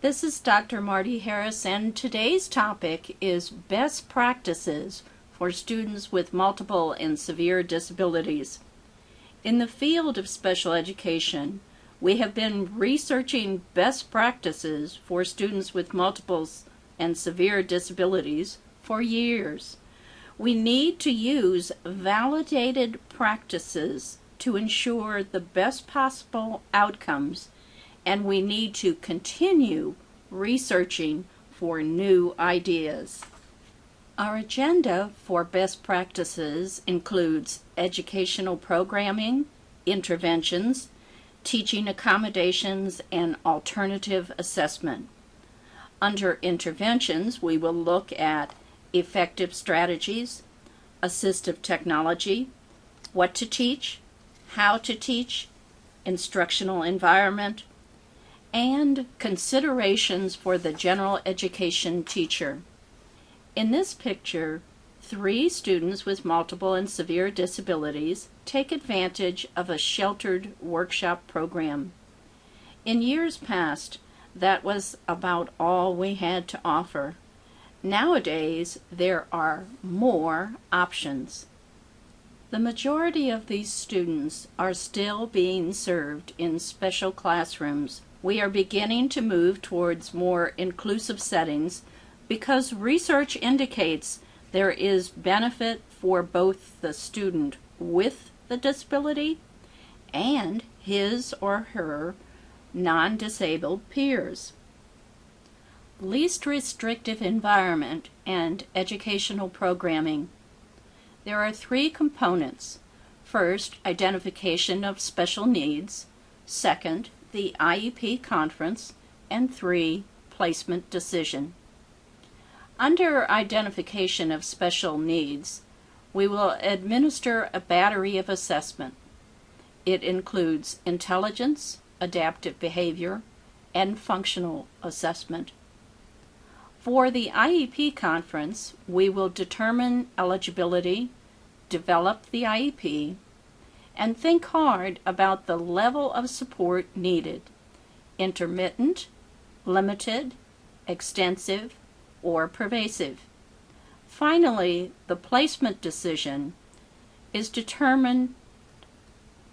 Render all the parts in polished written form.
This is Dr. Marty Harris, and today's topic is best practices for students with multiple and severe disabilities. In the field of special education, we have been researching best practices for students with multiple and severe disabilities for years. We need to use validated practices to ensure the best possible outcomes, and we need to continue researching for new ideas. Our agenda for best practices includes educational programming, interventions, teaching accommodations, and alternative assessment. Under interventions, we will look at effective strategies, assistive technology, what to teach, how to teach, instructional environment, and considerations for the general education teacher. In this picture, 3 students with multiple and severe disabilities take advantage of a sheltered workshop program. In years past, that was about all we had to offer. Nowadays, there are more options. The majority of these students are still being served in special classrooms. We are beginning to move towards more inclusive settings because research indicates there is benefit for both the student with the disability and his or her non-disabled peers. Least restrictive environment and educational programming. There are 3 components. First, identification of special needs. Second, the IEP conference. And 3, placement decision. Under identification of special needs, we will administer a battery of assessment. It includes intelligence, adaptive behavior, and functional assessment. For the IEP conference, we will determine eligibility, develop the IEP, and think hard about the level of support needed: intermittent, limited, extensive, or pervasive. Finally, the placement decision is determined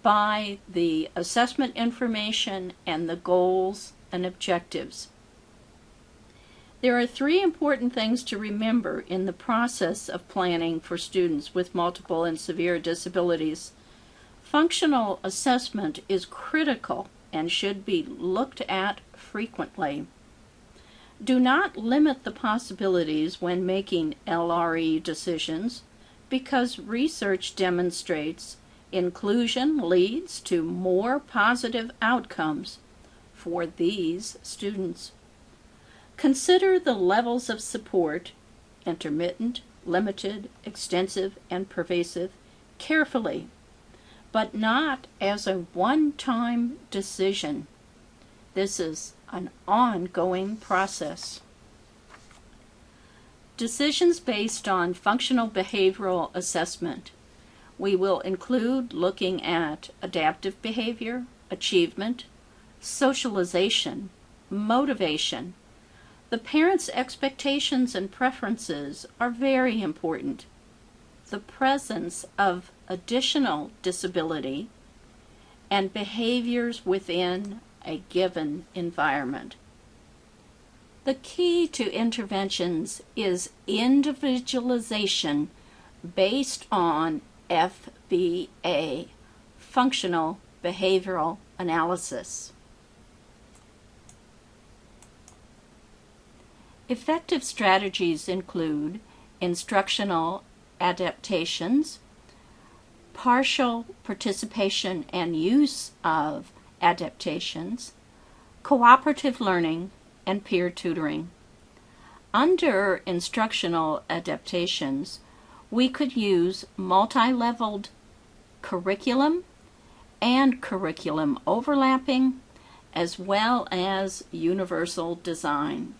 by the assessment information and the goals and objectives. There are 3 important things to remember in the process of planning for students with multiple and severe disabilities. Functional assessment is critical and should be looked at frequently. Do not limit the possibilities when making LRE decisions, because research demonstrates inclusion leads to more positive outcomes for these students. Consider the levels of support, intermittent, limited, extensive, and pervasive, carefully, but not as a one-time decision. This is an ongoing process. Decisions based on functional behavioral assessment. We will include looking at adaptive behavior, achievement, socialization, motivation. The parents' expectations and preferences are very important. The presence of additional disability and behaviors within a given environment. The key to interventions is individualization based on FBA, functional behavioral analysis. Effective strategies include instructional adaptations, partial participation and use of adaptations, cooperative learning, and peer tutoring. Under instructional adaptations, we could use multi-leveled curriculum and curriculum overlapping, as well as universal design.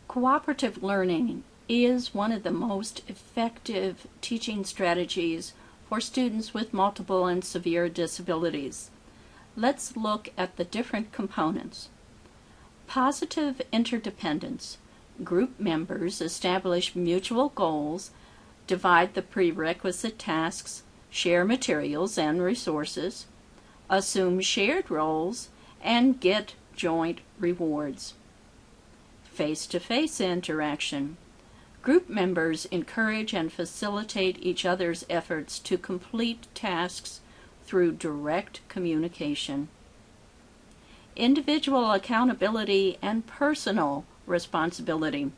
Cooperative learning is one of the most effective teaching strategies for students with multiple and severe disabilities. let's look at the different components. Positive interdependence. Group members establish mutual goals, divide the prerequisite tasks, share materials and resources, assume shared roles, and get joint rewards. Face-to-face interaction. Group members encourage and facilitate each other's efforts to complete tasks through direct communication. Individual accountability and personal responsibility.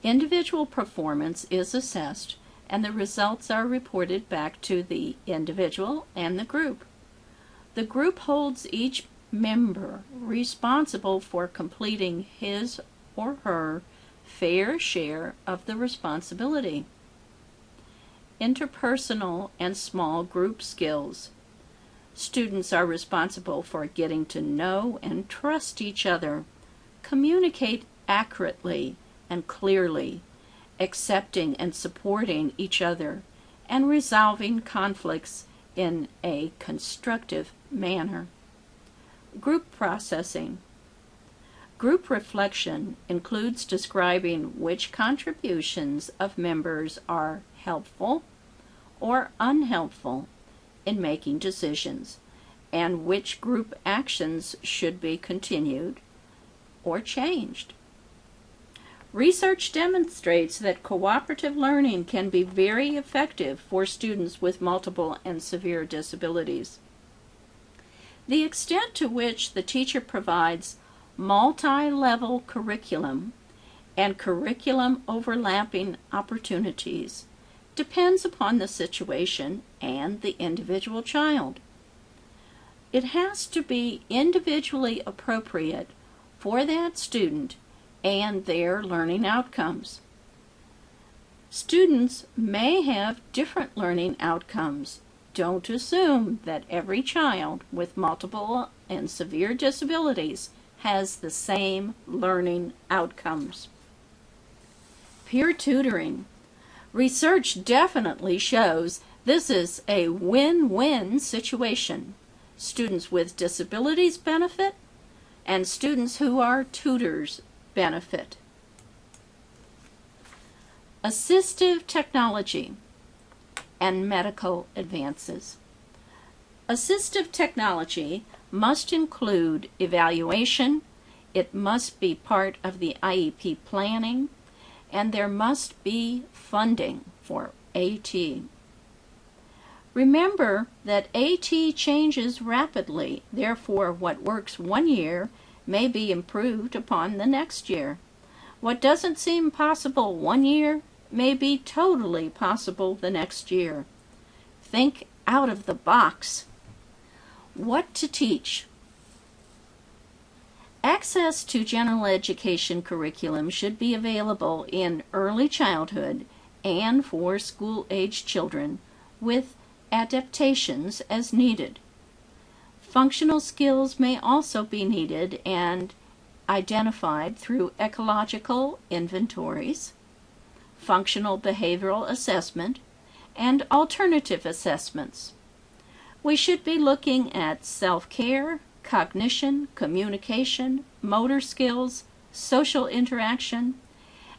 Individual performance is assessed, and the results are reported back to the individual and the group. The group holds each member responsible for completing his or her fair share of the responsibility. Interpersonal and small group skills. Students are responsible for getting to know and trust each other, communicate accurately and clearly, accepting and supporting each other, and resolving conflicts in a constructive manner. Group processing. Group reflection includes describing which contributions of members are helpful or unhelpful in making decisions, and which group actions should be continued or changed. Research demonstrates that cooperative learning can be very effective for students with multiple and severe disabilities. The extent to which the teacher provides multi-level curriculum and curriculum overlapping opportunities depends upon the situation and the individual child. It has to be individually appropriate for that student and their learning outcomes. Students may have different learning outcomes. Don't assume that every child with multiple and severe disabilities has the same learning outcomes. Peer tutoring. Research definitely shows this is a win-win situation. Students with disabilities benefit, and students who are tutors benefit. Assistive technology and medical advances. Assistive technology must include evaluation, it must be part of the IEP planning, and there must be funding for AT. Remember that AT changes rapidly, therefore what works one year may be improved upon the next year. What doesn't seem possible one year may be totally possible the next year. Think out of the box. What to teach? Access to general education curriculum should be available in early childhood and for school-age children with adaptations as needed. Functional skills may also be needed and identified through ecological inventories, functional behavioral assessment, and alternative assessments. We should be looking at self-care, cognition, communication, motor skills, social interaction,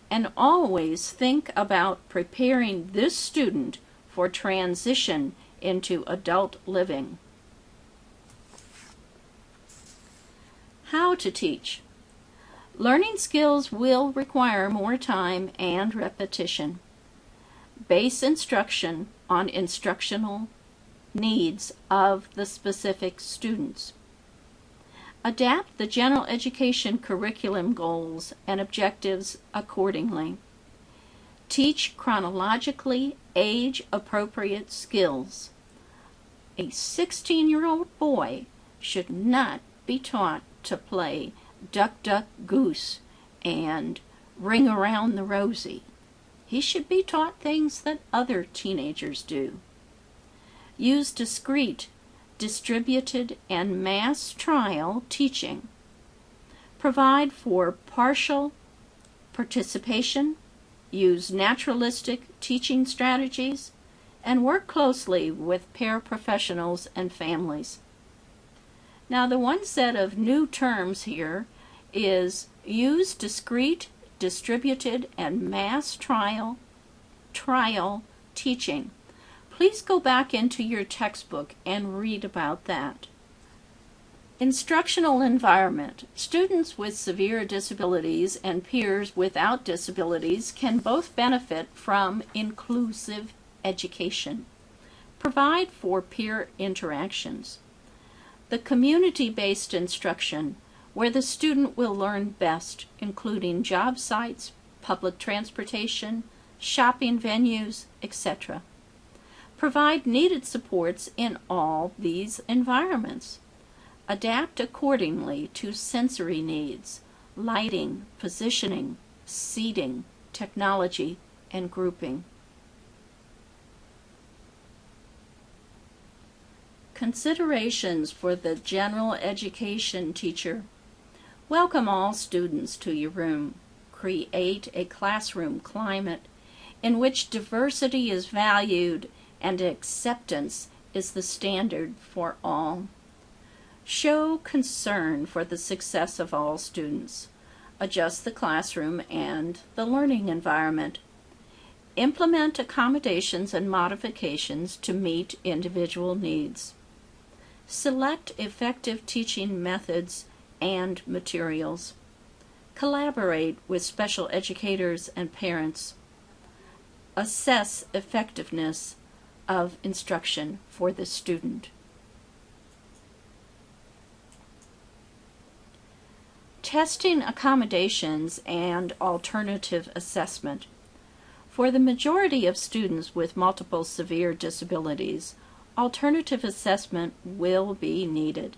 and always think about preparing this student for transition into adult living. How to teach. Learning skills will require more time and repetition. Base instruction on instructional needs of the specific students. Adapt the general education curriculum goals and objectives accordingly. Teach chronologically age-appropriate skills. A 16-year-old boy should not be taught to play duck, duck, goose and ring around the rosy. He should be taught things that other teenagers do. Use discrete, distributed, and mass trial teaching. Provide for partial participation, use naturalistic teaching strategies, and work closely with paraprofessionals and families. Now the one set of new terms here is use discrete, distributed, and mass trial teaching. Please go back into your textbook and read about that. Instructional environment. Students with severe disabilities and peers without disabilities can both benefit from inclusive education. Provide for peer interactions. The community-based instruction, where the student will learn best, including job sites, public transportation, shopping venues, etc. Provide needed supports in all these environments. Adapt accordingly to sensory needs, lighting, positioning, seating, technology, and grouping. Considerations for the general education teacher. Welcome all students to your room. Create a classroom climate in which diversity is valued and acceptance is the standard for all. Show concern for the success of all students. Adjust the classroom and the learning environment. Implement accommodations and modifications to meet individual needs. Select effective teaching methods and materials. Collaborate with special educators and parents. Assess effectiveness of instruction for the student. Testing accommodations and alternative assessment. For the majority of students with multiple severe disabilities, alternative assessment will be needed.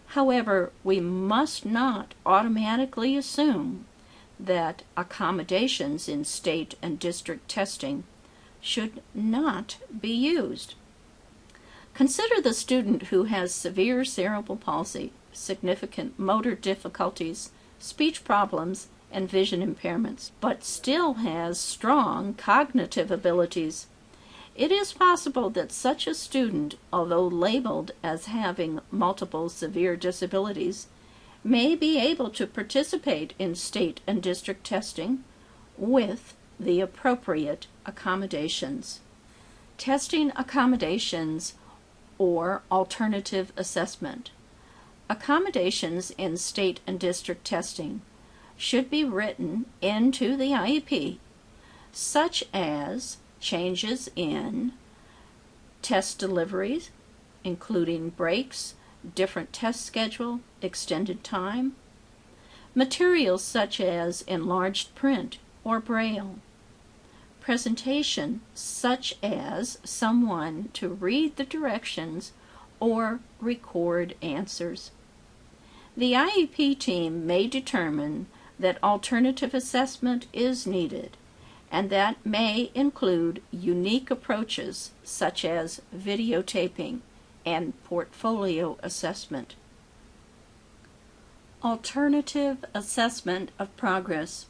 However, we must not automatically assume that accommodations in state and district testing should not be used. Consider the student who has severe cerebral palsy, significant motor difficulties, speech problems, and vision impairments, but still has strong cognitive abilities. It is possible that such a student, although labeled as having multiple severe disabilities, may be able to participate in state and district testing with the appropriate accommodations. Testing accommodations or alternative assessment. Accommodations in state and district testing should be written into the IEP, such as changes in test deliveries, including breaks, different test schedule, extended time, materials such as enlarged print or braille, presentation such as someone to read the directions or record answers. The IEP team may determine that alternative assessment is needed, and that may include unique approaches such as videotaping and portfolio assessment. Alternative assessment of progress.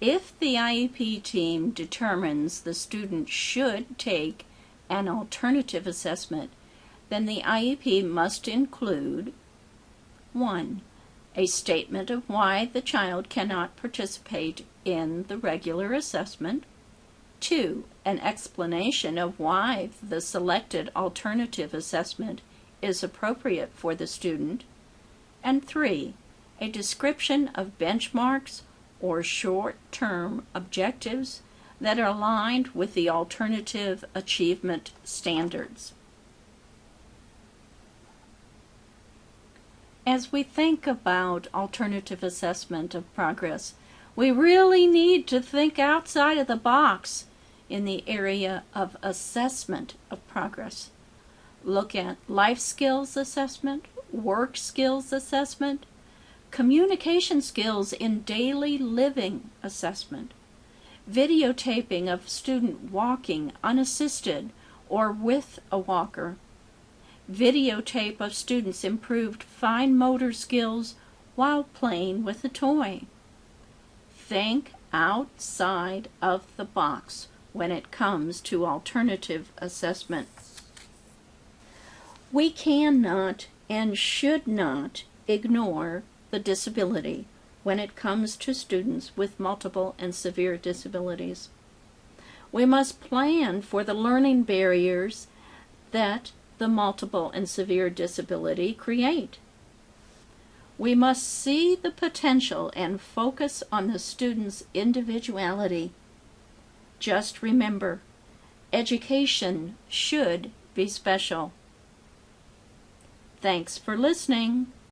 If the IEP team determines the student should take an alternative assessment, then the IEP must include 1. A statement of why the child cannot participate in the regular assessment. 2. An explanation of why the selected alternative assessment is appropriate for the student. And 3. A description of benchmarks or short-term objectives that are aligned with the alternative achievement standards. As we think about alternative assessment of progress, we really need to think outside of the box in the area of assessment of progress. Look at life skills assessment, work skills assessment, communication skills in daily living assessment, videotaping of student walking unassisted or with a walker, videotape of students' improved fine motor skills while playing with a toy. Think outside of the box when it comes to alternative assessment. We cannot and should not ignore the disability when it comes to students with multiple and severe disabilities. We must plan for the learning barriers that the multiple and severe disability create. We must see the potential and focus on the student's individuality. Just remember, education should be special. Thanks for listening.